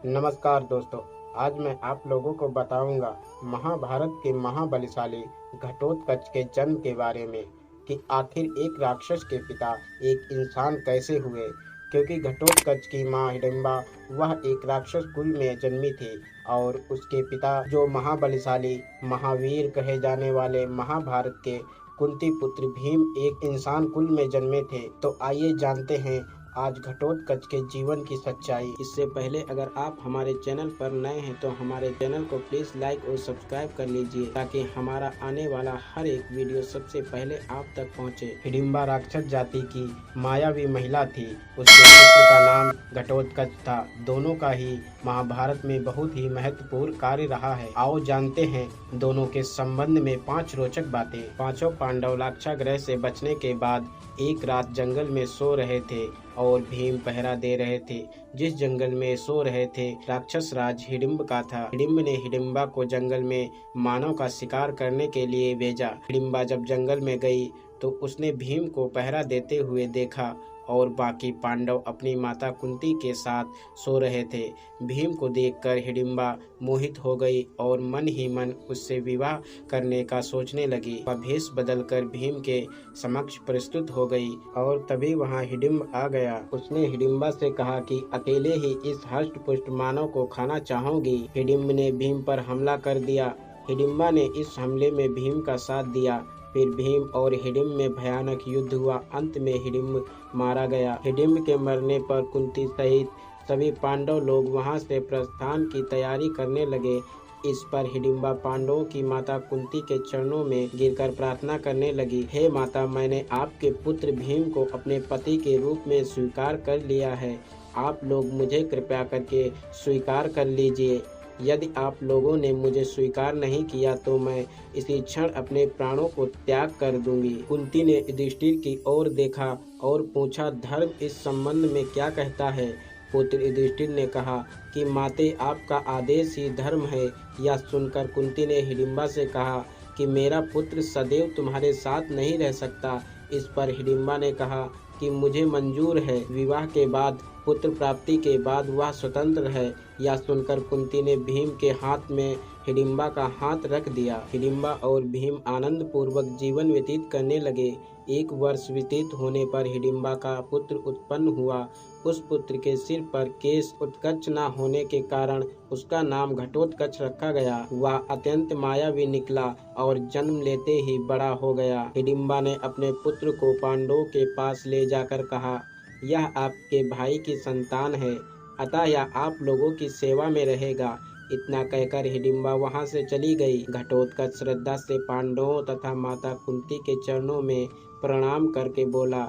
नमस्कार दोस्तों। आज मैं आप लोगों को बताऊंगा महाभारत के महाबलशाली घटोत्कच के जन्म के बारे में कि आखिर एक राक्षस के पिता एक इंसान कैसे हुए। क्योंकि घटोत्कच की मां हिडिंबा वह एक राक्षस कुल में जन्मी थी और उसके पिता जो महाबलशाली महावीर कहे जाने वाले महाभारत के कुंती पुत्र भीम एक इंसान कुल में जन्मे थे। तो आइए जानते हैं आज घटोत्कच के जीवन की सच्चाई। इससे पहले अगर आप हमारे चैनल पर नए हैं तो हमारे चैनल को प्लीज लाइक और सब्सक्राइब कर लीजिए ताकि हमारा आने वाला हर एक वीडियो सबसे पहले आप तक पहुंचे। हिडिंबा राक्षस जाति की मायावी महिला थी। उसके पुत्र का नाम घटोत्कच था। दोनों का ही महाभारत में बहुत ही महत्वपूर्ण कार्य रहा है। आओ जानते हैं दोनों के संबंध में 5 रोचक बातें। पांचों पांडव लाक्षागृह से बचने के बाद एक रात जंगल में सो रहे थे और भीम पहरा दे रहे थे। जिस जंगल में सो रहे थे राक्षस राज हिडिंब का था। हिडिंब ने हिडिंबा को जंगल में मानव का शिकार करने के लिए भेजा। हिडिंबा जब जंगल में गई तो उसने भीम को पहरा देते हुए देखा और बाकी पांडव अपनी माता कुंती के साथ सो रहे थे। भीम को देखकर हिडिंबा मोहित हो गई और मन ही मन उससे विवाह करने का सोचने लगी। वह भेष बदलकर भीम के समक्ष प्रस्तुत हो गई और तभी वहां हिडिंब आ गया। उसने हिडिंबा से कहा कि अकेले ही इस हष्ट पुष्ट मानव को खाना चाहूंगी। हिडिंब ने भीम पर हमला कर दिया। हिडिंबा ने इस हमले में भीम का साथ दिया। फिर भीम और हिडिंब में भयानक युद्ध हुआ। अंत में हिडिंब मारा गया। हिडिंब के मरने पर कुंती सहित सभी पांडव लोग वहां से प्रस्थान की तैयारी करने लगे। इस पर हिडिंबा पांडवों की माता कुंती के चरणों में गिरकर प्रार्थना करने लगी, हे माता, मैंने आपके पुत्र भीम को अपने पति के रूप में स्वीकार कर लिया है। आप लोग मुझे कृपया करके स्वीकार कर लीजिए। यदि आप लोगों ने मुझे स्वीकार नहीं किया तो मैं इसी क्षण अपने प्राणों को त्याग कर दूंगी। कुंती ने युधिष्ठिर की ओर देखा और पूछा, धर्म इस संबंध में क्या कहता है? पुत्र युधिष्ठिर ने कहा कि माते, आपका आदेश ही धर्म है। यह सुनकर कुंती ने हिडिंबा से कहा कि मेरा पुत्र सदैव तुम्हारे साथ नहीं रह सकता। इस पर हिडिंबा ने कहा कि मुझे मंजूर है। विवाह के बाद पुत्र प्राप्ति के बाद वह स्वतंत्र है। यह सुनकर कुंती ने भीम के हाथ में हिडिंबा का हाथ रख दिया। हिडिंबा और भीम आनंद पूर्वक जीवन व्यतीत करने लगे। 1 वर्ष व्यतीत होने पर हिडिंबा का पुत्र उत्पन्न हुआ। उस पुत्र के सिर पर केश उत्कच न होने के कारण उसका नाम घटोत्कच रखा गया। वह अत्यंत मायावी निकला और जन्म लेते ही बड़ा हो गया। हिडिंबा ने अपने पुत्र को पांडवों के पास ले जाकर कहा, यह आपके भाई की संतान है, अतः यह आप लोगों की सेवा में रहेगा। इतना कहकर हिडिंबा वहां से चली गई। घटोत्कच श्रद्धा से पांडवों तथा माता कुंती के चरणों में प्रणाम करके बोला,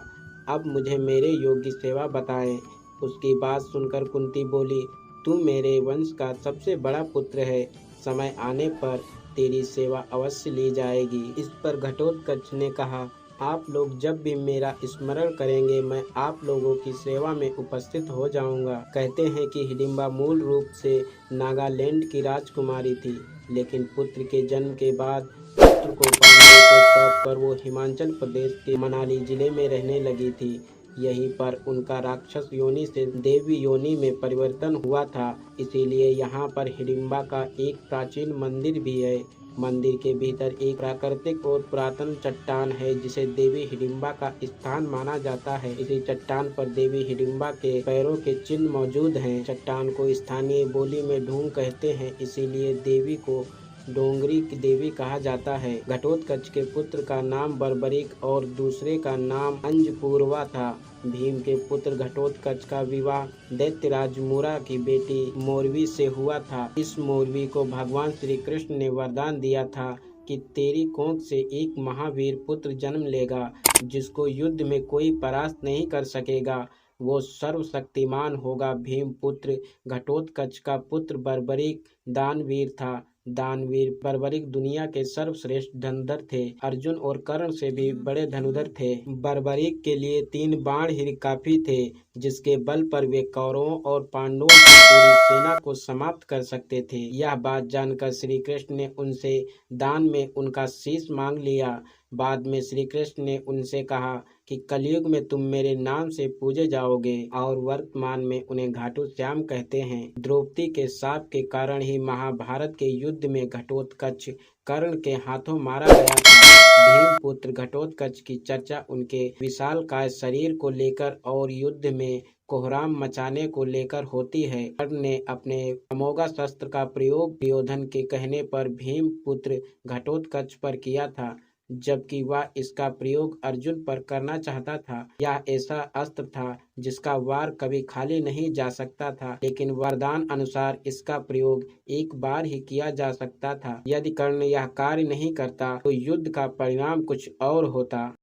अब मुझे मेरे योग्य सेवा बताएं। उसकी बात सुनकर कुंती बोली, तू मेरे वंश का सबसे बड़ा पुत्र है। समय आने पर तेरी सेवा अवश्य ली जाएगी। इस पर घटोत्कच ने कहा, आप लोग जब भी मेरा स्मरण करेंगे मैं आप लोगों की सेवा में उपस्थित हो जाऊंगा। कहते हैं कि हिडिंबा मूल रूप से नागालैंड की राजकुमारी थी, लेकिन पुत्र के जन्म के बाद पुत्र को पांडवों को सौंपकर वो हिमाचल प्रदेश के मनाली जिले में रहने लगी थी। यहीं पर उनका राक्षस योनि से देवी योनि में परिवर्तन हुआ था। इसीलिए यहाँ पर हिडिंबा का एक प्राचीन मंदिर भी है। मंदिर के भीतर एक प्राकृतिक और पुरातन चट्टान है जिसे देवी हिडिंबा का स्थान माना जाता है। इसी चट्टान पर देवी हिडिंबा के पैरों के चिन्ह मौजूद हैं। चट्टान को स्थानीय बोली में ढूंग कहते हैं, इसीलिए देवी को डोंगरी की देवी कहा जाता है। घटोत्कच के पुत्र का नाम बर्बरिक और दूसरे का नाम अंजपूर्वा था। भीम के पुत्र घटोत्कच का विवाह दैत्यराज मूरा की बेटी मोरवी से हुआ था। इस मोरवी को भगवान श्री कृष्ण ने वरदान दिया था कि तेरी कोख से एक महावीर पुत्र जन्म लेगा जिसको युद्ध में कोई परास्त नहीं कर सकेगा। वो सर्वशक्तिमान होगा। भीम पुत्र घटोत्कच का पुत्र बर्बरिक दानवीर था। दानवीर बर्बरिक दुनिया के सर्वश्रेष्ठ धनुर्धर थे। अर्जुन और कर्ण से भी बड़े धनुर्धर थे। बर्बरिक के लिए 3 बाण ही काफी थे जिसके बल पर वे कौरवों और पांडवों की पूरी सेना को समाप्त कर सकते थे। यह बात जानकर श्री कृष्ण ने उनसे दान में उनका शीश मांग लिया। बाद में श्री कृष्ण ने उनसे कहा कि कलयुग में तुम मेरे नाम से पूजे जाओगे और वर्तमान में उन्हें घाटू श्याम कहते हैं। द्रौपदी के शाप के कारण ही महाभारत के युद्ध में घटोत्कच कर्ण के हाथों मारा गया था। भीमपुत्र घटोत्कच की चर्चा उनके विशालकाय शरीर को लेकर और युद्ध में कोहराम मचाने को लेकर होती है। कर्ण ने अपने अमोघा शस्त्र का प्रयोग दुर्योधन के कहने पर भीमपुत्र घटोत्कच पर किया था, जबकि वह इसका प्रयोग अर्जुन पर करना चाहता था। यह ऐसा अस्त्र था जिसका वार कभी खाली नहीं जा सकता था, लेकिन वरदान अनुसार इसका प्रयोग एक बार ही किया जा सकता था। यदि कर्ण यह कार्य नहीं करता तो युद्ध का परिणाम कुछ और होता।